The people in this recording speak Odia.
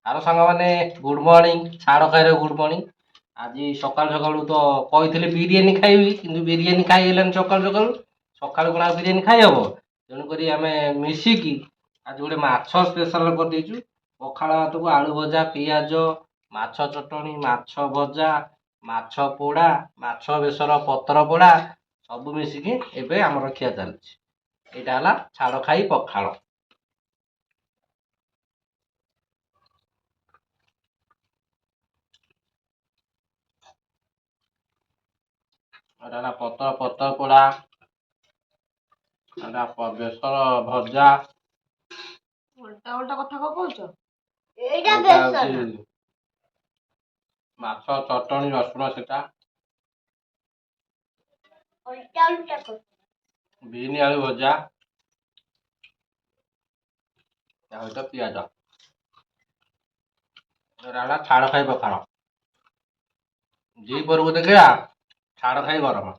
ଆର ସାଙ୍ଗମାନେ ଗୁଡ୍ ମର୍ଣ୍ଣିଂ। ଛାଡ଼ ଖାଇରେ ଗୁଡ୍ ମର୍ଣ୍ଣିଂ। ଆଜି ସକାଳୁ ସକାଳୁ ତ କହିଥିଲି ବିରିୟାନୀ ଖାଇବି, କିନ୍ତୁ ବିରିୟାନୀ ଖାଇ ହେଲାନି ସକାଳୁ ସକାଳୁ। ସକାଳୁ କଣ ଆଉ ବିରିୟାନୀ ଖାଇହବ? ତେଣୁକରି ଆମେ ମିଶିକି ଆଜି ଗୋଟେ ମାଛ ସ୍ପେଶାଲ କରିଦେଇଛୁ। ପଖାଳ ଭାତକୁ ଆଳୁ ଭଜା, ପିଆଜ, ମାଛ ଚଟଣି, ମାଛ ଭଜା, ମାଛ ପୋଡ଼ା, ମାଛ ବେସର ପତ୍ର ପୋଡ଼ା ସବୁ ମିଶିକି ଏବେ ଆମର ଖିଆ ଚାଲିଛି। ଏଇଟା ହେଲା ଛାଡ଼ ଖାଇ ପଖାଳ। ଏଟା ହେଲା ପତ୍ର ପୋଡ଼ା, ଏଟା ବେସର ଭଜା, ଓଲଟା ଓଲଟା କଥା କଣ କହୁଛ? ଏଇଟା ହଉଛି ମାଛ ଚଟଣି ରସୁଣ ସେଟା, ବିନ୍ ଆଳୁ ଭଜା, ତା ସହିତ ପିଆଜ। ଏଟା ହେଲା ଛାଡ଼ ଖାଇ ପଖାଳ। ଦି ପହରକୁ ଦେଖିବା ଛାଡ଼ ଖାଇ ଗରମ।